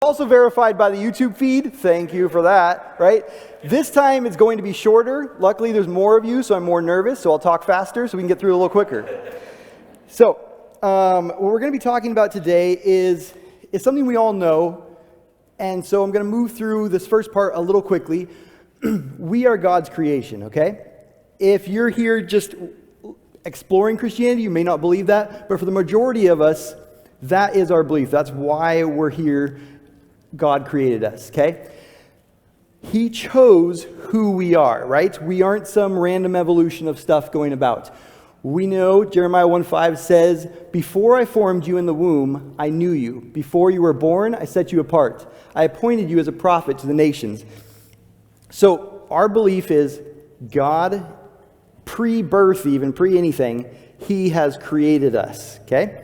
also verified by the YouTube feed. Thank you for that, right? This time it's going to be shorter. Luckily, there's more of you, so I'm more nervous, so I'll talk faster so we can get through it a little quicker. So, what we're going to be talking about today is something we all know, and so I'm going to move through this first part a little quickly. We are God's creation, okay? If you're here just exploring Christianity, you may not believe that, but for the majority of us, that is our belief. That's why we're here. God created us, okay? He chose who we are, right? We aren't some random evolution of stuff going about. We know Jeremiah 1:5 says, "Before I formed you in the womb, I knew you. Before you were born, I set you apart. I appointed you as a prophet to the nations." So our belief is God, pre-birth even, pre-anything, He has created us, okay?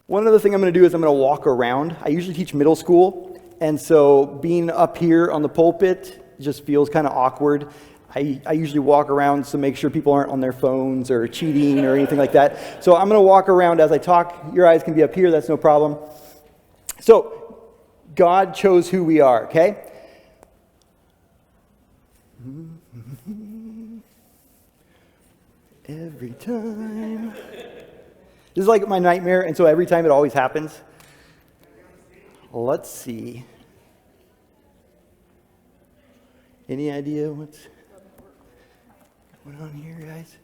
One other thing I'm going to do is I'm going to walk around. I usually teach middle school, and so being up here on the pulpit just feels kind of awkward. I usually walk around to make sure people aren't on their phones or cheating or anything like that. So I'm going to walk around as I talk. Your eyes can be up here. That's no problem. So God chose who we are, okay? Every time. This is like my nightmare, and so every time it always happens. Let's see. Any idea what's going on here, guys?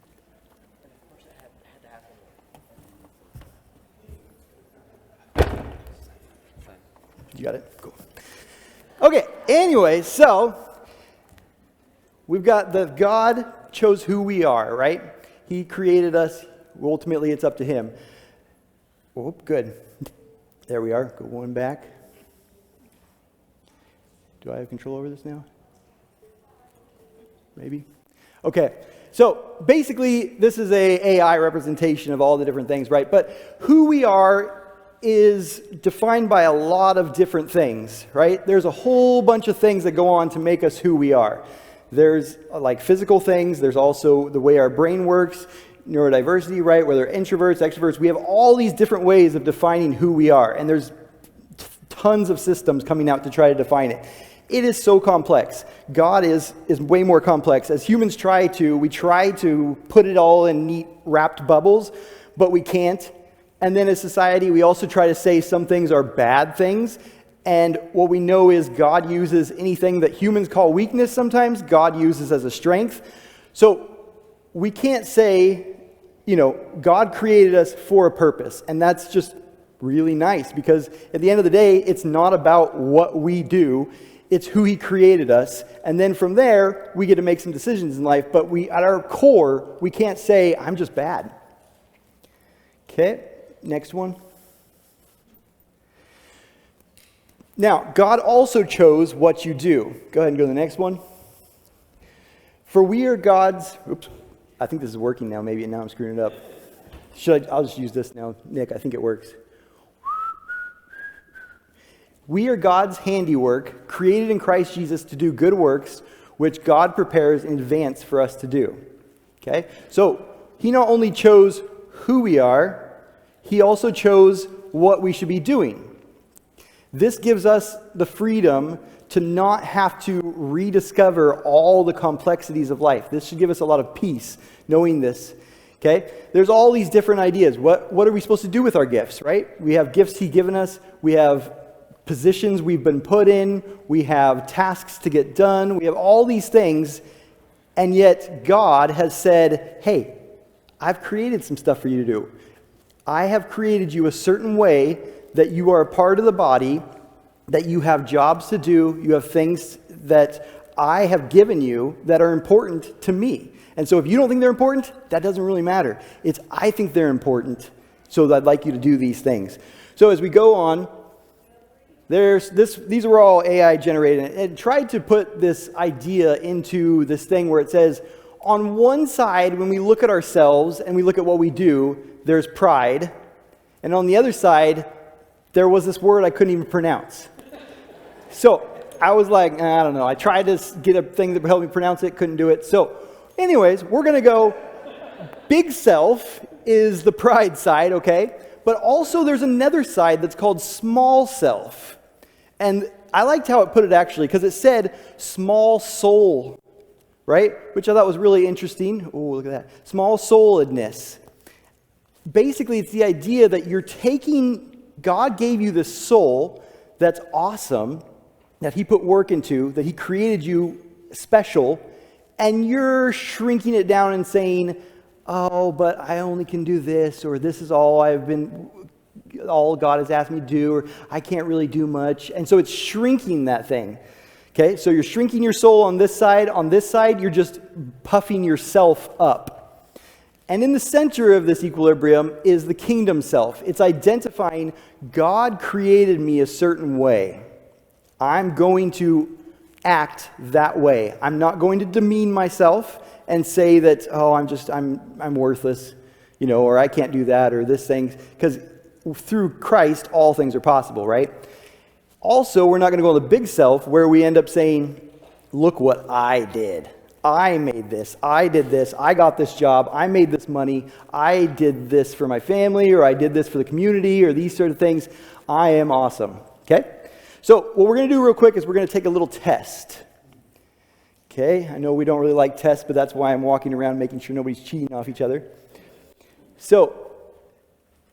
You got it? Cool. Okay, anyway, so we've got the God chose who we are, right? He created us. Ultimately, it's up to Him. Oh, good. There we are. Go one back. Do I have control over this now? Maybe. Okay. So basically, this is a AI representation of all the different things, right? But who we are is defined by a lot of different things, right? There's a whole bunch of things that go on to make us who we are. There's like physical things. There's also the way our brain works. Neurodiversity, right? Whether introverts, extroverts, we have all these different ways of defining who we are, and there's tons of systems coming out to try to define it. It is so complex. God is way more complex. As humans we try to put it all in neat wrapped bubbles, but we can't. And then as society, we also try to say some things are bad things, and what we know is God uses anything that humans call weakness sometimes, God uses as a strength. So we can't say, God created us for a purpose, and that's just really nice, because at the end of the day, it's not about what we do, it's who He created us, and then from there, we get to make some decisions in life, but at our core, we can't say, I'm just bad. Okay, next one. Now, God also chose what you do. Go ahead and go to the next one. For we are God's... Oops. I think this is working now, maybe, and now I'm screwing it up. I'll just use this now. Nick, I think it works. We are God's handiwork, created in Christ Jesus to do good works, which God prepares in advance for us to do. Okay? So, He not only chose who we are, He also chose what we should be doing. This gives us the freedom to not have to rediscover all the complexities of life. This should give us a lot of peace, knowing this. Okay? There's all these different ideas. What are we supposed to do with our gifts, right? We have gifts He's given us. We have positions we've been put in. We have tasks to get done. We have all these things. And yet God has said, hey, I've created some stuff for you to do. I have created you a certain way that you are a part of the body, that you have jobs to do, you have things that I have given you that are important to me. And so if you don't think they're important, that doesn't really matter. It's I think they're important, so I'd like you to do these things. So as we go on, these were all AI generated. It tried to put this idea into this thing where it says, on one side, when we look at ourselves and we look at what we do, there's pride. And on the other side, there was this word I couldn't even pronounce. So I was like, I don't know. I tried to get a thing that would help me pronounce it, couldn't do it. So anyways, we're going to go, big self is the pride side, okay? But also there's another side that's called small self. And I liked how it put it actually, because it said small soul, right? Which I thought was really interesting. Oh, look at that. Small souledness. Basically, it's the idea that you're taking, God gave you this soul that's awesome, that he put work into, that he created you special, and you're shrinking it down and saying, oh, but I only can do this, or this is all God has asked me to do, or I can't really do much. And so it's shrinking that thing. Okay, so you're shrinking your soul on this side. On this side, you're just puffing yourself up. And in the center of this equilibrium is the kingdom self. It's identifying God created me a certain way. I'm going to act that way. I'm not going to demean myself and say that, oh, I'm worthless, or I can't do that, or this thing, because through Christ, all things are possible, right? Also, we're not going to go to the big self where we end up saying, look what I did. I made this. I did this. I got this job. I made this money. I did this for my family, or I did this for the community, or these sort of things. I am awesome. Okay? So what we're going to do real quick is we're going to take a little test. Okay? I know we don't really like tests, but that's why I'm walking around making sure nobody's cheating off each other. So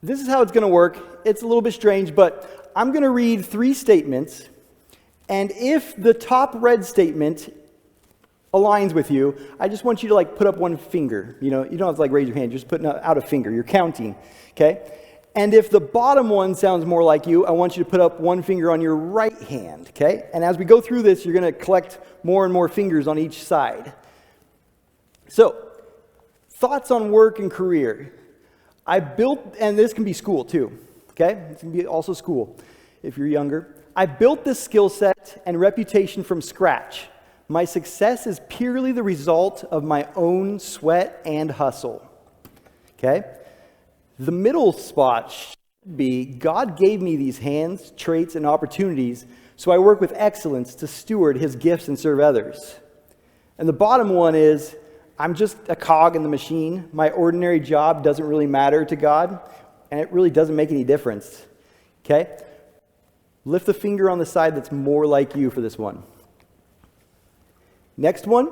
this is how it's going to work. It's a little bit strange, but I'm going to read 3 statements, and if the top red statement aligns with you, I just want you to put up one finger. You don't have to raise your hand, you're just putting out a finger. You're counting, okay? And if the bottom one sounds more like you, I want you to put up one finger on your right hand, okay? And as we go through this, you're going to collect more and more fingers on each side. So, thoughts on work and career. And this can be school too, okay? It can be also school if you're younger. I built this skill set and reputation from scratch. My success is purely the result of my own sweat and hustle. Okay? The middle spot should be, God gave me these hands, traits, and opportunities, so I work with excellence to steward his gifts and serve others. And the bottom one is, I'm just a cog in the machine. My ordinary job doesn't really matter to God, and it really doesn't make any difference. Okay? Lift the finger on the side that's more like you for this one. Next one,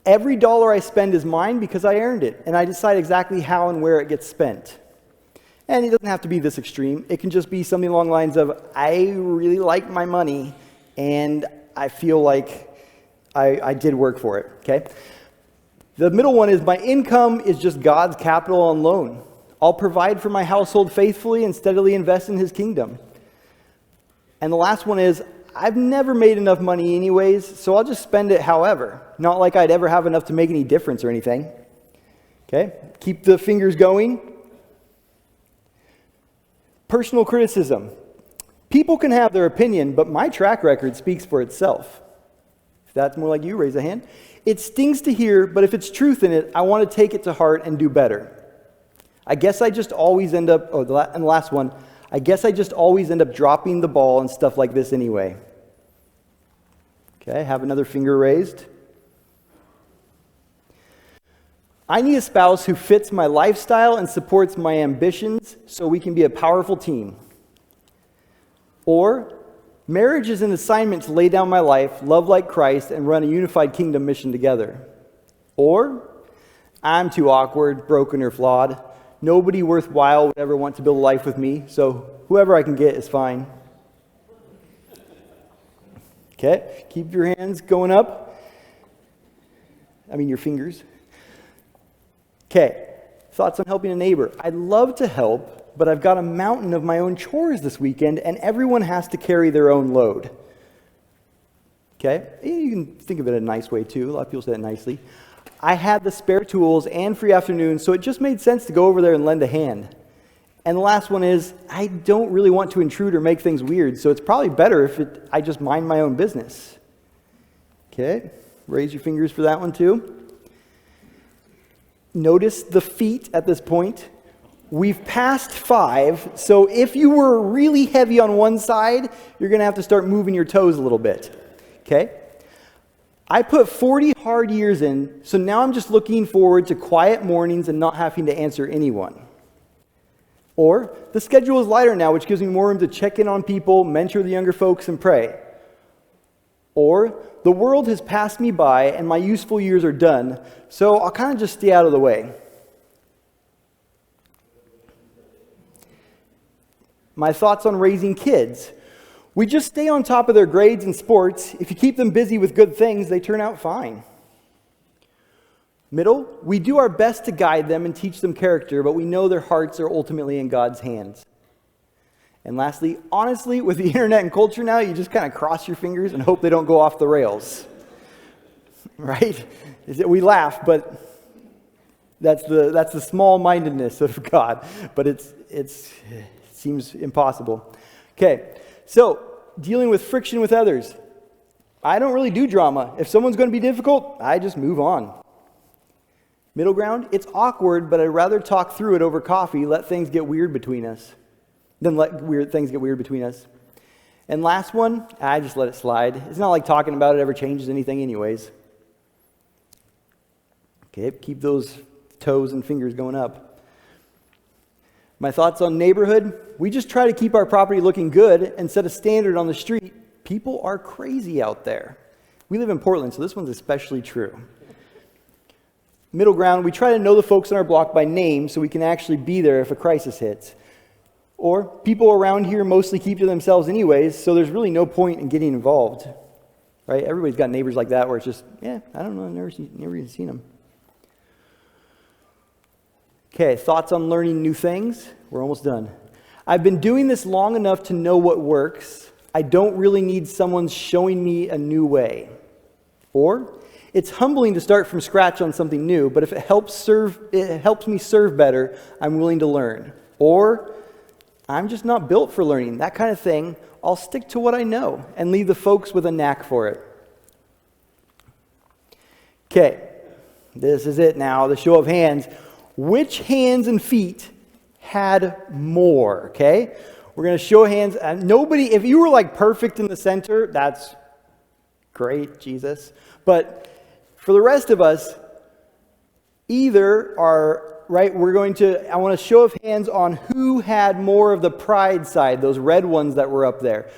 every dollar I spend is mine because I earned it, and I decide exactly how and where it gets spent. And it doesn't have to be this extreme. It can just be something along the lines of, I really like my money, and I feel like I did work for it, okay? The middle one is, my income is just God's capital on loan. I'll provide for my household faithfully and steadily invest in his kingdom. And the last one is, I've never made enough money anyways, so I'll just spend it however. Not like I'd ever have enough to make any difference or anything. Okay? Keep the fingers going. Personal criticism. People can have their opinion, but my track record speaks for itself. If that's more like you, raise a hand. It stings to hear, but if it's truth in it, I want to take it to heart and do better. I guess I just always end up, and the last one, I guess I just always end up dropping the ball and stuff like this anyway. Okay, have another finger raised. I need a spouse who fits my lifestyle and supports my ambitions so we can be a powerful team. Or, marriage is an assignment to lay down my life, love like Christ, and run a unified kingdom mission together. Or, I'm too awkward, broken, or flawed. Nobody worthwhile would ever want to build a life with me, so whoever I can get is fine. Okay, keep your hands going up. Your fingers. Okay, thoughts on helping a neighbor. I'd love to help, but I've got a mountain of my own chores this weekend, and everyone has to carry their own load. Okay, you can think of it a nice way too. A lot of people say it nicely. I had the spare tools and free afternoon, so it just made sense to go over there and lend a hand. And the last one is, I don't really want to intrude or make things weird, so it's probably better if I just mind my own business. Okay, raise your fingers for that one too. Notice the feet at this point. We've passed 5, so if you were really heavy on one side, you're going to have to start moving your toes a little bit. Okay? I put 40 hard years in, so now I'm just looking forward to quiet mornings and not having to answer anyone. Or the schedule is lighter now, which gives me more room to check in on people, mentor the younger folks, and pray. Or the world has passed me by and my useful years are done, so I'll kind of just stay out of the way. My thoughts on raising kids. We just stay on top of their grades and sports. If you keep them busy with good things, they turn out fine. Middle, we do our best to guide them and teach them character, but we know their hearts are ultimately in God's hands. And lastly, honestly, with the internet and culture now, you just kind of cross your fingers and hope they don't go off the rails. Right? We laugh, but that's the small-mindedness of God. But it seems impossible. Okay, so dealing with friction with others. I don't really do drama. If someone's going to be difficult, I just move on. Middle ground, it's awkward, but I'd rather talk through it over coffee, let things get weird between us, than let things get weird between us. And last one, I just let it slide. It's not like talking about it ever changes anything anyways. Okay, keep those toes and fingers going up. My thoughts on neighborhood, we just try to keep our property looking good and set a standard on the street. People are crazy out there. We live in Portland, so this one's especially true. Middle ground, we try to know the folks in our block by name so we can actually be there if a crisis hits. Or people around here mostly keep to themselves anyways, so there's really no point in getting involved. Right? Everybody's got neighbors like that where it's just, I don't know, I've never even seen them. Okay, thoughts on learning new things? We're almost done. I've been doing this long enough to know what works. I don't really need someone showing me a new way. Or, it's humbling to start from scratch on something new, but if it helps me serve better, I'm willing to learn. Or, I'm just not built for learning. That kind of thing. I'll stick to what I know and leave the folks with a knack for it. Okay, this is it now, the show of hands. Which hands and feet had more? Okay, we're going to show hands. Nobody, if you were like perfect in the center, that's great, Jesus. But for the rest of us, either are, right, I want a show of hands on who had more of the pride side, those red ones that were up there.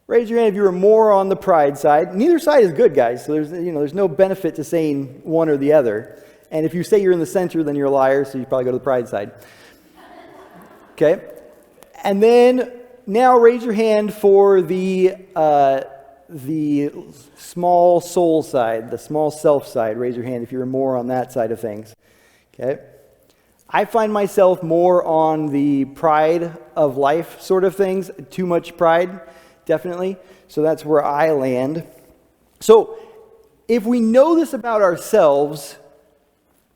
Raise your hand if you were more on the pride side. Neither side is good, guys, so there's no benefit to saying one or the other. And if you say you're in the center, then you're a liar, so you probably go to the pride side. Okay? And then, now raise your hand for the small soul side, the small self side. Raise your hand if you're more on that side of things. Okay? I find myself more on the pride of life sort of things. Too much pride, definitely. So that's where I land. So, if we know this about ourselves,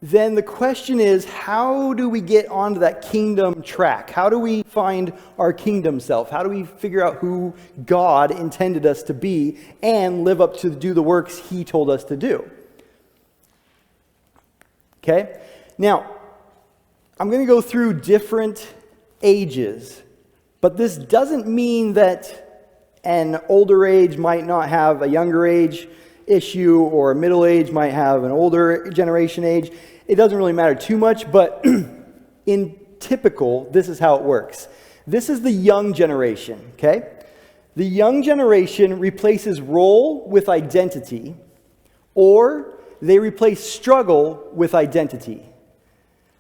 then the question is, how do we get onto that kingdom track? How do we find our kingdom self? How do we figure out who God intended us to be and live up to do the works He told us to do? Okay? Now, I'm going to go through different ages, but this doesn't mean that an older age might not have a younger age issue, or a middle age might have an older generation age. It doesn't really matter too much, but in typical, this is how it works. This is the young generation, okay? The young generation replaces role with identity, or they replace struggle with identity.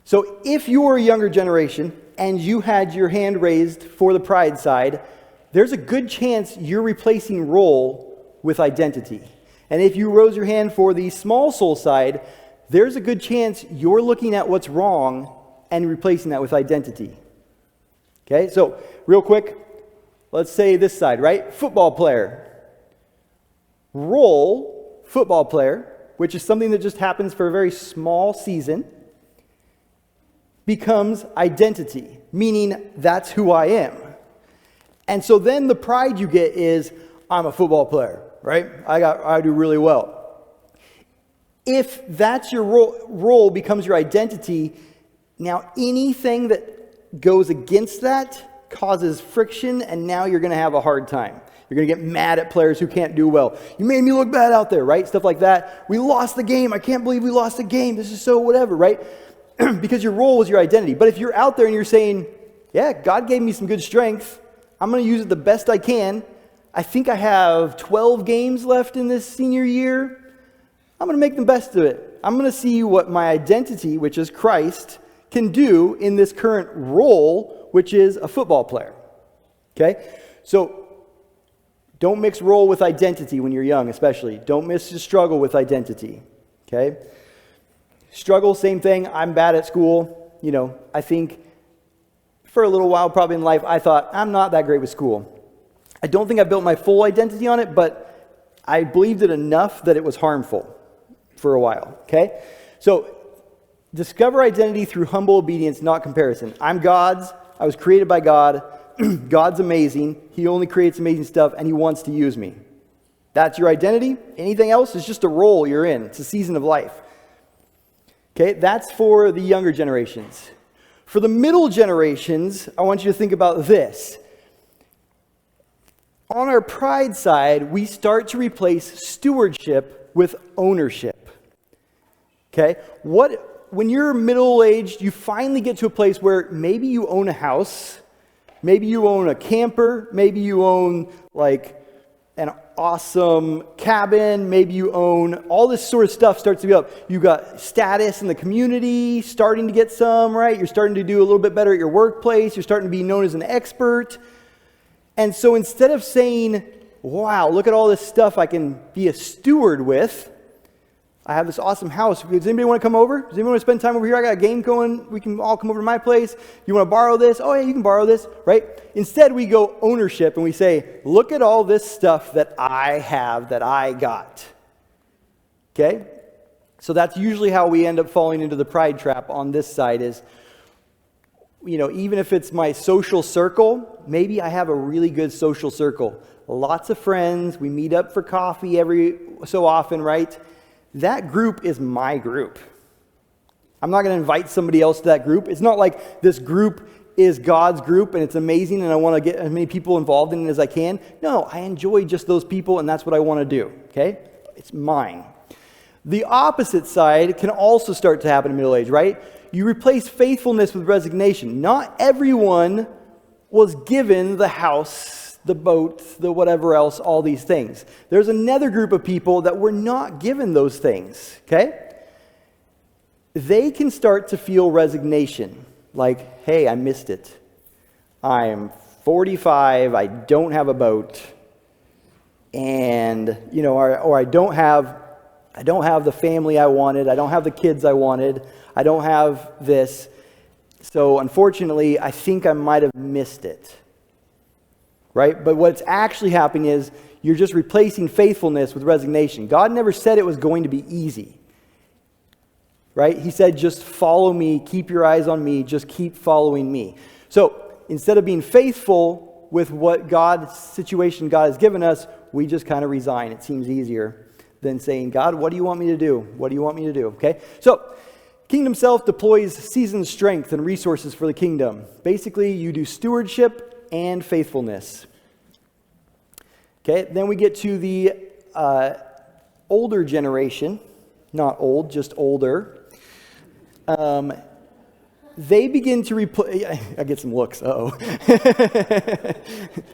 So if you're a younger generation and you had your hand raised for the pride side, there's a good chance you're replacing role with identity. And if you rose your hand for the small soul side, there's a good chance you're looking at what's wrong and replacing that with identity. Okay, so real quick, let's say this side, right? Football player. Role, football player, which is something that just happens for a very small season, becomes identity, meaning that's who I am. And so then the pride you get is, I'm a football player, right? I do really well. If that's your role becomes your identity, now anything that goes against that causes friction, and now you're going to have a hard time. You're going to get mad at players who can't do well. You made me look bad out there, right? Stuff like that. We lost the game. I can't believe we lost the game. This is so whatever, right? Because your role was your identity. But if you're out there and you're saying, yeah, God gave me some good strength. I'm going to use it the best I can. I think I have 12 games left in this senior year. I'm going to make the best of it. I'm going to see what my identity, which is Christ, can do in this current role, which is a football player. Okay? So don't mix role with identity when you're young, especially. Don't mix the struggle with identity. Okay? Struggle, same thing. I'm bad at school. I think for a little while probably in life, I thought, I'm not that great with school. I don't think I built my full identity on it, but I believed it enough that it was harmful for a while. Okay? So discover identity through humble obedience, not comparison. I'm God's. I was created by God. God's amazing. He only creates amazing stuff, and He wants to use me. That's your identity. Anything else is just a role you're in. It's a season of life. Okay, that's for the younger generations. For the middle generations, I want you to think about this. On our pride side, we start to replace stewardship with ownership. Okay, when you're middle-aged, you finally get to a place where maybe you own a house, maybe you own a camper, maybe you own like an awesome cabin, maybe you own all this sort of stuff starts to be up. You got status in the community, starting to get some, right? You're starting to do a little bit better at your workplace. You're starting to be known as an expert. And so instead of saying, wow, look at all this stuff I can be a steward with, I have this awesome house. Does anybody want to come over? Does anybody want to spend time over here? I got a game going. We can all come over to my place. You want to borrow this? Oh, yeah, you can borrow this, right? Instead, we go ownership and we say, look at all this stuff that I have, that I got. Okay? So that's usually how we end up falling into the pride trap on this side is, even if it's my social circle, maybe I have a really good social circle. Lots of friends. We meet up for coffee every so often, right? That group is my group. I'm not going to invite somebody else to that group. It's not like this group is God's group and it's amazing and I want to get as many people involved in it as I can. No, I enjoy just those people and that's what I want to do. Okay? It's mine. The opposite side can also start to happen in middle age, right? You replace faithfulness with resignation. Not everyone was given the house, the boat, the whatever else, all these things. There's another group of people that were not given those things, okay? They can start to feel resignation, like, hey, I missed it. I'm 45, I don't have a boat, and, or I don't have the family I wanted, I don't have the kids I wanted, I don't have this, so unfortunately, I think I might have missed it. Right? But what's actually happening is you're just replacing faithfulness with resignation. God never said it was going to be easy. Right? He said, just follow me, keep your eyes on me, just keep following me. So instead of being faithful with what God's situation God has given us, we just kind of resign. It seems easier than saying, God, what do you want me to do? What do you want me to do? Okay? So Kingdom Self deploys seasoned strength and resources for the kingdom. Basically, you do stewardship and faithfulness. Okay, then we get to the older generation, not old, just older. They begin to replace. I get some looks. Give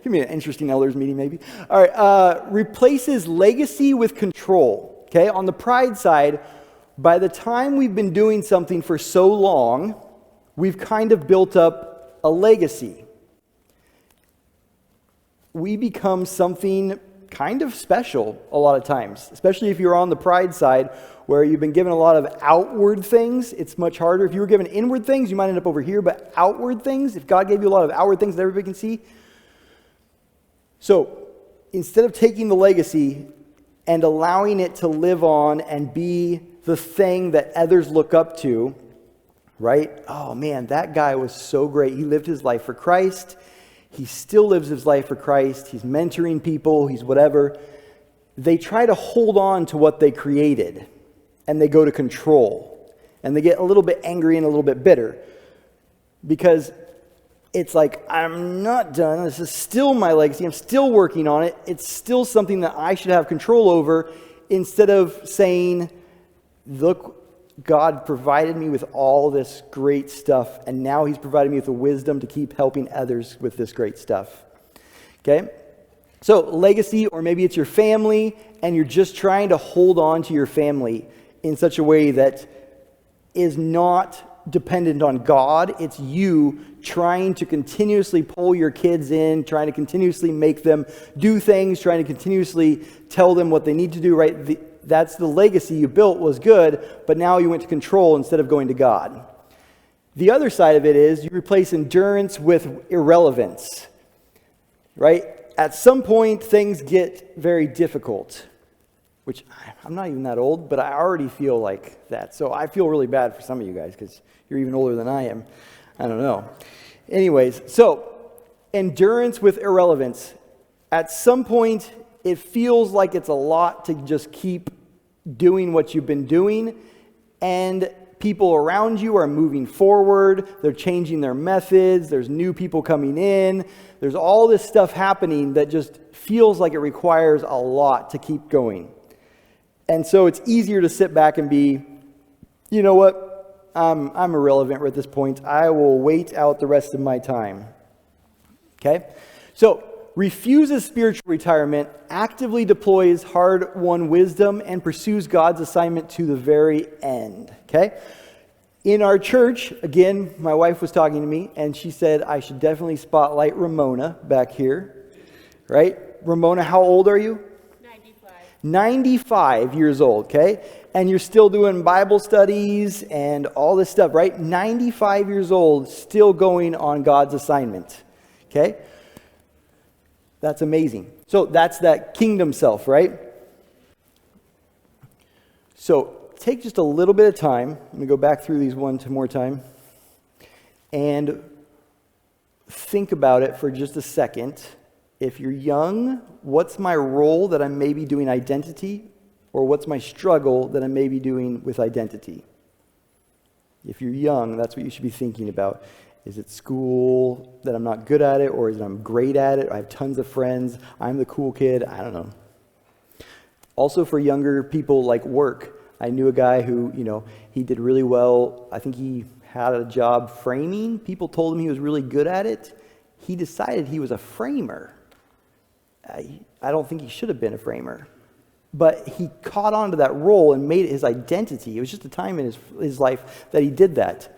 me an interesting elders meeting, maybe. All right, replaces legacy with control. Okay, on the pride side, by the time we've been doing something for so long, we've kind of built up a legacy. We become something kind of special a lot of times, especially if you're on the pride side where you've been given a lot of outward things. It's much harder. If you were given inward things, you might end up over here, but outward things, if God gave you a lot of outward things that everybody can see. So instead of taking the legacy and allowing it to live on and be the thing that others look up to, right? Oh man, that guy was so great. He lived his life for Christ. He still lives his life for Christ. He's mentoring people. He's whatever. They try to hold on to what they created, and they go to control. And they get a little bit angry and a little bit bitter because it's like, I'm not done. This is still my legacy. I'm still working on it. It's still something that I should have control over, instead of saying, look God provided me with all this great stuff, and now he's provided me with the wisdom to keep helping others with this great stuff. Okay? So legacy, or maybe it's your family, and you're just trying to hold on to your family in such a way that is not dependent on God. It's you trying to continuously pull your kids in, trying to continuously make them do things, trying to continuously tell them what they need to do, right? That's the legacy you built was good, but now you went to control instead of going to God. The other side of it is you replace endurance with irrelevance, right? At some point, things get very difficult, which I'm not even that old, but I already feel like that. So I feel really bad for some of you guys because you're even older than I am. I don't know. Anyways, so endurance with irrelevance. At some point, it feels like it's a lot to just keep doing what you've been doing, and people around you are moving forward. They're changing their methods. There's new people coming in. There's all this stuff happening that just feels like it requires a lot to keep going. And so it's easier to sit back and be, you know what? I'm irrelevant at this point. I will wait out the rest of my time. Okay? So, refuses spiritual retirement, actively deploys hard-won wisdom, and pursues God's assignment to the very end. Okay? In our church, again, my wife was talking to me, and she said I should definitely spotlight Ramona back here. Right? Ramona, how old are you? 95 years old, okay? And you're still doing Bible studies and all this stuff, right? 95 years old, still going on God's assignment, okay? That's amazing. So that's that kingdom self, right? So take just a little bit of time. I'm going to go back through these one more time. And think about it for just a second. If you're young, what's my role that I'm maybe doing identity? Or what's my struggle that I'm maybe doing with identity? If you're young, that's what you should be thinking about. Is it school that I'm not good at it? Or is it I'm great at it? I have tons of friends. I'm the cool kid. I don't know. Also for younger people, like work. I knew a guy who, he did really well. I think he had a job framing. People told him he was really good at it. He decided he was a framer. I don't think he should have been a framer. But he caught on to that role and made it his identity. It was just a time in his life that he did that.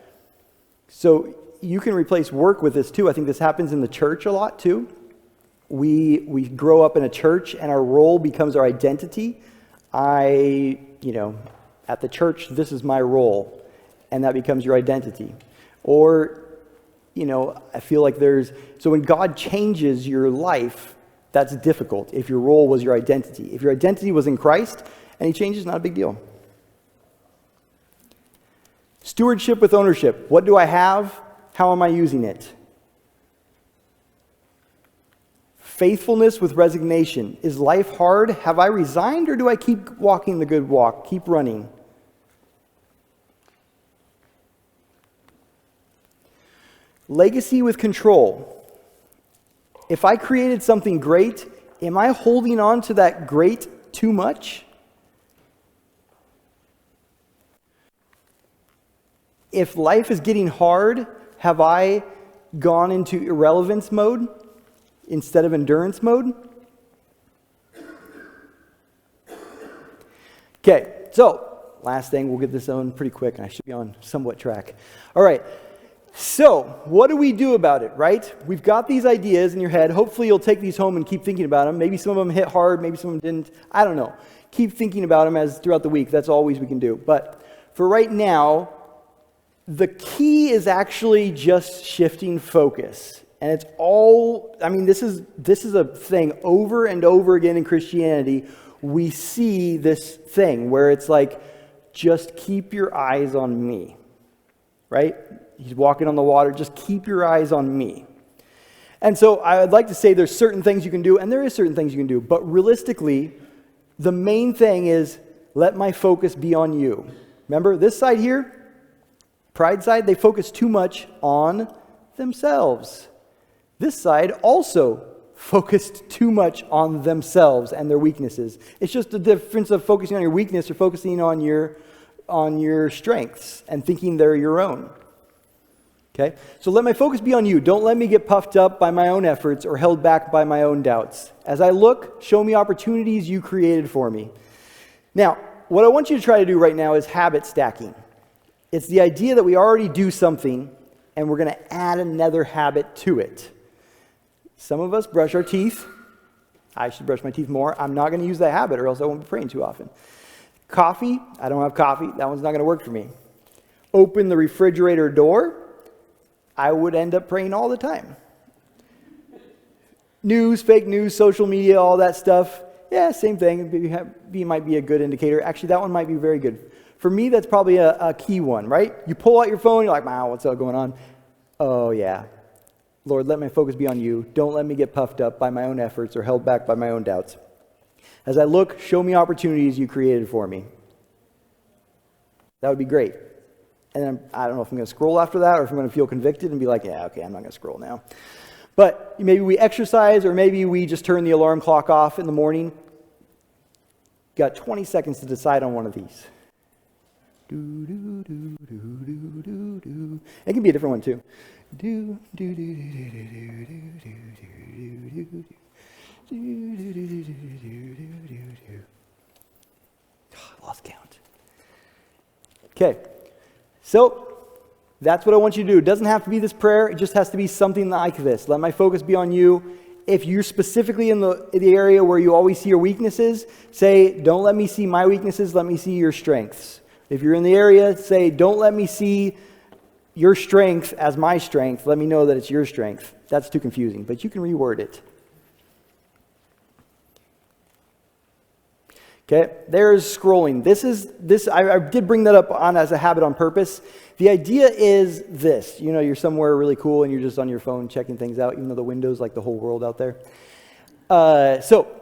So you can replace work with this too. I think this happens in the church a lot too. We grow up in a church and our role becomes our identity. At the church, this is my role. And that becomes your identity. Or, I feel like so when God changes your life, that's difficult if your role was your identity. If your identity was in Christ and he changes, not a big deal. Stewardship with ownership. What do I have? How am I using it? Faithfulness with resignation. Is life hard? Have I resigned, or do I keep walking the good walk? Keep running? Legacy with control. If I created something great, am I holding on to that great too much? If life is getting hard, have I gone into irrelevance mode instead of endurance mode? Okay, so last thing, we'll get this on pretty quick, and I should be on somewhat track. All right. So, what do we do about it, right? We've got these ideas in your head. Hopefully you'll take these home and keep thinking about them. Maybe some of them hit hard, maybe some of them didn't. I don't know. Keep thinking about them throughout the week. That's always we can do. But for right now, the key is actually just shifting focus. And it's all, this is a thing over and over again in Christianity. We see this thing where it's like, just keep your eyes on me, right? He's walking on the water. Just keep your eyes on me. And so I would like to say there's certain things you can do, and there is certain things you can do. But realistically, the main thing is let my focus be on you. Remember, this side here, pride side, they focus too much on themselves. This side also focused too much on themselves and their weaknesses. It's just the difference of focusing on your weakness or focusing on on your strengths and thinking they're your own. Okay? So let my focus be on you. Don't let me get puffed up by my own efforts or held back by my own doubts. As I look, show me opportunities you created for me. Now, what I want you to try to do right now is habit stacking. It's the idea that we already do something and we're going to add another habit to it. Some of us brush our teeth. I should brush my teeth more. I'm not going to use that habit or else I won't be praying too often. Coffee. I don't have coffee. That one's not going to work for me. Open the refrigerator door. I would end up praying all the time. News, fake news, social media, all that stuff. Yeah, same thing. B might be a good indicator. Actually, that one might be very good. For me, that's probably a key one, right? You pull out your phone, you're like, wow, what's all going on? Oh, yeah. Lord, let my focus be on you. Don't let me get puffed up by my own efforts or held back by my own doubts. As I look, show me opportunities you created for me. That would be great. And then I don't know if I'm going to scroll after that or if I'm going to feel convicted and be like, yeah, okay, I'm not going to scroll now. But maybe we exercise or maybe we just turn the alarm clock off in the morning. Got 20 seconds to decide on one of these. It can be a different one too. I lost count. Okay, so that's what I want you to do. It doesn't have to be this prayer. It just has to be something like this. Let my focus be on you. If you're specifically in the area where you always see your weaknesses, say, don't let me see my weaknesses, let me see your strengths. If you're in the area, say, don't let me see your strength as my strength. Let me know that it's your strength. That's too confusing, but you can reword it. Okay, there's scrolling. I did bring that up on as a habit on purpose. The idea is this. You know, you're somewhere really cool and you're just on your phone checking things out, even though the window's like the whole world out there. So,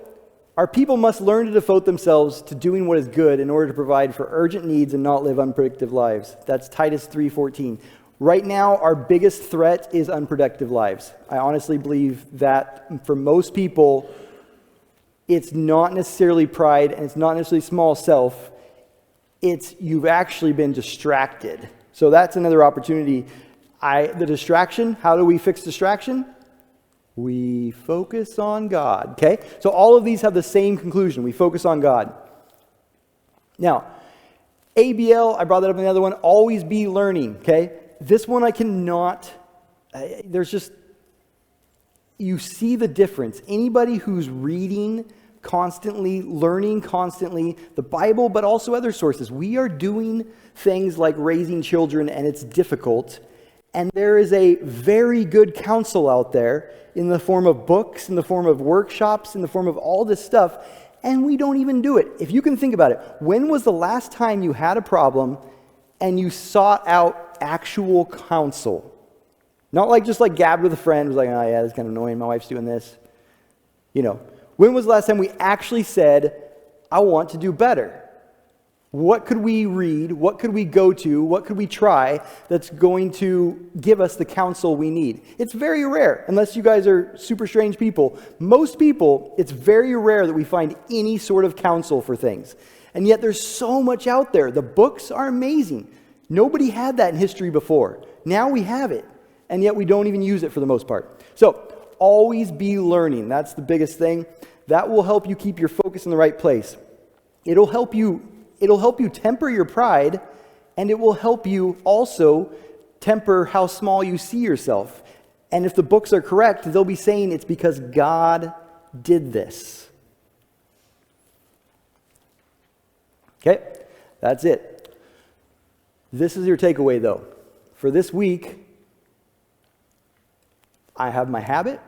our people must learn to devote themselves to doing what is good in order to provide for urgent needs and not live unproductive lives. That's Titus 3:14. Right now, our biggest threat is unproductive lives. I honestly believe that for most people, it's not necessarily pride and it's not necessarily small self. It's you've actually been distracted. So that's another opportunity. The distraction, how do we fix distraction? We focus on God, okay? So all of these have the same conclusion. We focus on God. Now, ABL, I brought that up in the other one, always be learning, okay? This one I cannot, you see the difference. Anybody who's reading constantly, learning constantly, the Bible, but also other sources. We are doing things like raising children, and it's difficult. And there is a very good counsel out there in the form of books, in the form of workshops, in the form of all this stuff, and we don't even do it. If you can think about it, when was the last time you had a problem and you sought out actual counsel? Not like just like gabbed with a friend, was like, oh yeah, that's kind of annoying, my wife's doing this. You know, when was the last time we actually said, I want to do better? What could we read? What could we go to? What could we try that's going to give us the counsel we need? It's very rare, unless you guys are super strange people. Most people, it's very rare that we find any sort of counsel for things. And yet there's so much out there. The books are amazing. Nobody had that in history before. Now we have it, and yet we don't even use it for the most part. So always be learning. That's the biggest thing. That will help you keep your focus in the right place. It'll help you temper your pride, and it will help you also temper how small you see yourself. And if the books are correct, they'll be saying it's because God did this. Okay, that's it. This is your takeaway, though. For this week, I have my habit,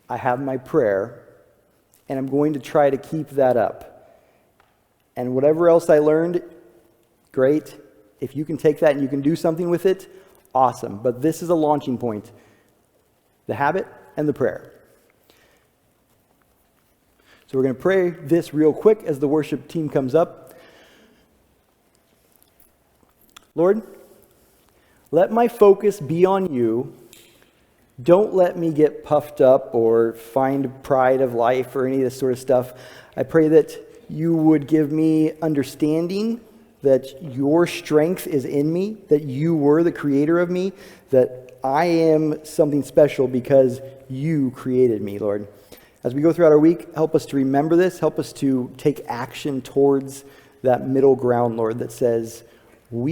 I have my prayer, and I'm going to try to keep that up. And whatever else I learned, great. If you can take that and you can do something with it, awesome. But this is a launching point. The habit and the prayer. So we're going to pray this real quick as the worship team comes up. Lord, let my focus be on you. Don't let me get puffed up or find pride of life or any of this sort of stuff. I pray that you would give me understanding that your strength is in me, that you were the creator of me, that I am something special because you created me, Lord. As we go throughout our week, help us to remember this. Help us to take action towards that middle ground, Lord, that says